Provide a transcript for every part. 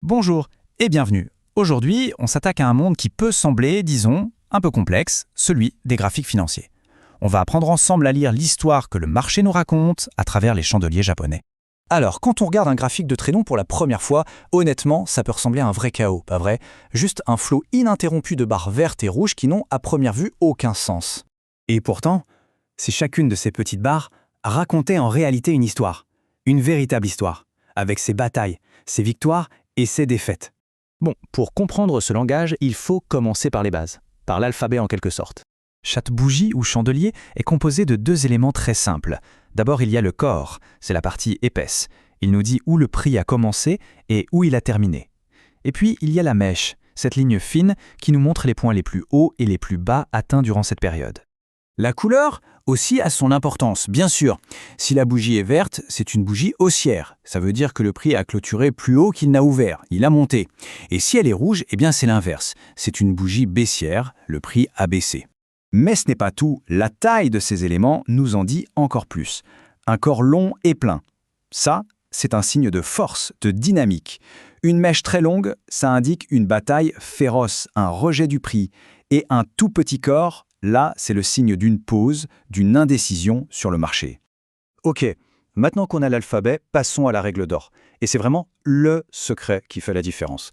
Bonjour et bienvenue. Aujourd'hui, on s'attaque à un monde qui peut sembler, disons, un peu complexe, celui des graphiques financiers. On va apprendre ensemble à lire l'histoire que le marché nous raconte à travers les chandeliers japonais. Alors, quand on regarde un graphique de trait long pour la première fois, honnêtement, ça peut ressembler à un vrai chaos, pas vrai? Juste un flot ininterrompu de barres vertes et rouges qui n'ont, à première vue, aucun sens. Et pourtant, si chacune de ces petites barres racontait en réalité une histoire, une véritable histoire, avec ses batailles, ses victoires et ses défaites. Bon, pour comprendre ce langage, il faut commencer par les bases, par l'alphabet en quelque sorte. Chaque bougie ou chandelier est composé de deux éléments très simples. D'abord, il y a le corps, c'est la partie épaisse. Il nous dit où le prix a commencé et où il a terminé. Et puis, il y a la mèche, cette ligne fine qui nous montre les points les plus hauts et les plus bas atteints durant cette période. La couleur aussi a son importance, bien sûr. Si la bougie est verte, c'est une bougie haussière. Ça veut dire que le prix a clôturé plus haut qu'il n'a ouvert, il a monté. Et si elle est rouge, eh bien c'est l'inverse. C'est une bougie baissière, le prix a baissé. Mais ce n'est pas tout, la taille de ces éléments nous en dit encore plus. Un corps long et plein. Ça, c'est un signe de force, de dynamique. Une mèche très longue, ça indique une bataille féroce, un rejet du prix. Et un tout petit corps, là, c'est le signe d'une pause, d'une indécision sur le marché. Ok, maintenant qu'on a l'alphabet, passons à la règle d'or. Et c'est vraiment le secret qui fait la différence.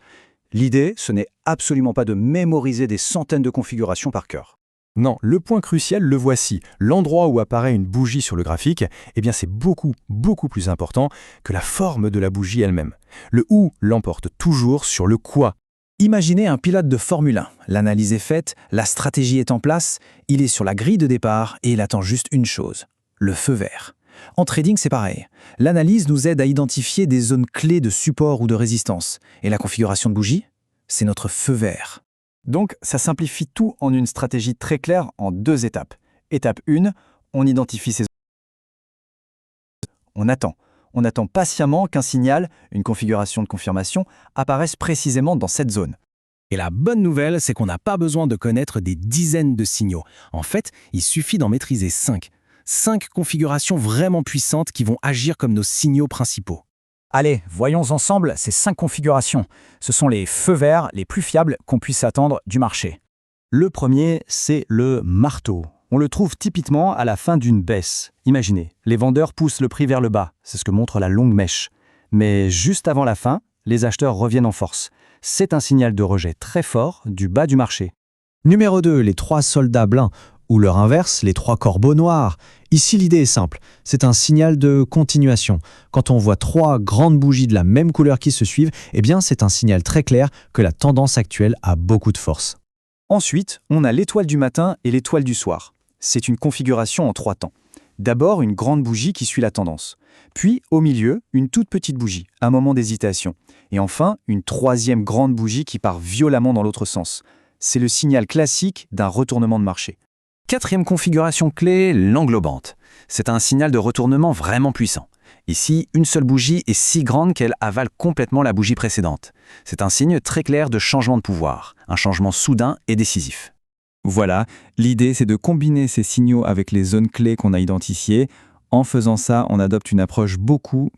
L'idée, ce n'est absolument pas de mémoriser des centaines de configurations par cœur. Non, le point crucial, le voici. L'endroit où apparaît une bougie sur le graphique, eh bien c'est beaucoup plus important que la forme de la bougie elle-même. Le « où » l'emporte toujours sur le « quoi ». Imaginez un pilote de Formule 1. L'analyse est faite, la stratégie est en place, il est sur la grille de départ et il attend juste une chose, le feu vert. En trading, c'est pareil. L'analyse nous aide à identifier des zones clés de support ou de résistance. Et la configuration de bougie, c'est notre feu vert. Donc, ça simplifie tout en une stratégie très claire en deux étapes. Étape 1, on identifie ces zones. On attend patiemment qu'un signal, une configuration de confirmation, apparaisse précisément dans cette zone. Et la bonne nouvelle, c'est qu'on n'a pas besoin de connaître des dizaines de signaux. En fait, il suffit d'en maîtriser 5. 5 configurations vraiment puissantes qui vont agir comme nos signaux principaux. Allez, voyons ensemble ces 5 configurations. Ce sont les feux verts les plus fiables qu'on puisse attendre du marché. Le premier, c'est le marteau. On le trouve typiquement à la fin d'une baisse. Imaginez, les vendeurs poussent le prix vers le bas, c'est ce que montre la longue mèche. Mais juste avant la fin, les acheteurs reviennent en force. C'est un signal de rejet très fort du bas du marché. Numéro 2, les 3 soldats blancs, ou leur inverse, les 3 corbeaux noirs. Ici, l'idée est simple, c'est un signal de continuation. Quand on voit 3 grandes bougies de la même couleur qui se suivent, eh bien c'est un signal très clair que la tendance actuelle a beaucoup de force. Ensuite, on a l'étoile du matin et l'étoile du soir. C'est une configuration en 3 temps. D'abord, une grande bougie qui suit la tendance. Puis, au milieu, une toute petite bougie, un moment d'hésitation. Et enfin, une troisième grande bougie qui part violemment dans l'autre sens. C'est le signal classique d'un retournement de marché. Quatrième configuration clé, l'englobante. C'est un signal de retournement vraiment puissant. Ici, une seule bougie est si grande qu'elle avale complètement la bougie précédente. C'est un signe très clair de changement de pouvoir, un changement soudain et décisif. Voilà, l'idée c'est de combiner ces signaux avec les zones clés qu'on a identifiées. En faisant ça, on adopte une approche beaucoup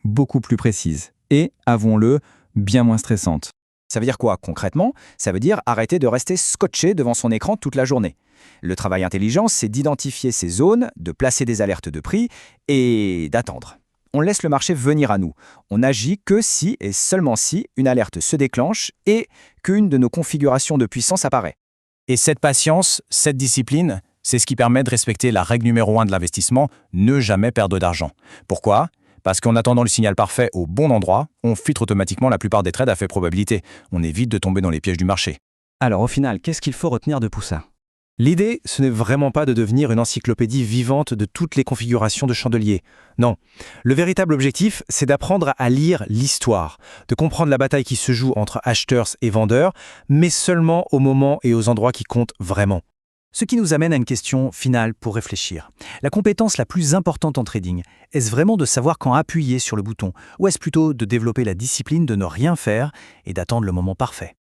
plus précise. Et, avouons-le, bien moins stressante. Ça veut dire quoi concrètement? Ça veut dire arrêter de rester scotché devant son écran toute la journée. Le travail intelligent, c'est d'identifier ces zones, de placer des alertes de prix et d'attendre. On laisse le marché venir à nous. On n'agit que si et seulement si une alerte se déclenche et qu'une de nos configurations de puissance apparaît. Et cette patience, cette discipline, c'est ce qui permet de respecter la règle numéro 1 de l'investissement, ne jamais perdre d'argent. Pourquoi? Parce qu'en attendant le signal parfait au bon endroit, on filtre automatiquement la plupart des trades à faible probabilité. On évite de tomber dans les pièges du marché. Alors au final, qu'est-ce qu'il faut retenir de tout ça? L'idée, ce n'est vraiment pas de devenir une encyclopédie vivante de toutes les configurations de chandeliers. Non. Le véritable objectif, c'est d'apprendre à lire l'histoire, de comprendre la bataille qui se joue entre acheteurs et vendeurs, mais seulement au moment et aux endroits qui comptent vraiment. Ce qui nous amène à une question finale pour réfléchir. La compétence la plus importante en trading, est-ce vraiment de savoir quand appuyer sur le bouton, ou est-ce plutôt de développer la discipline de ne rien faire et d'attendre le moment parfait?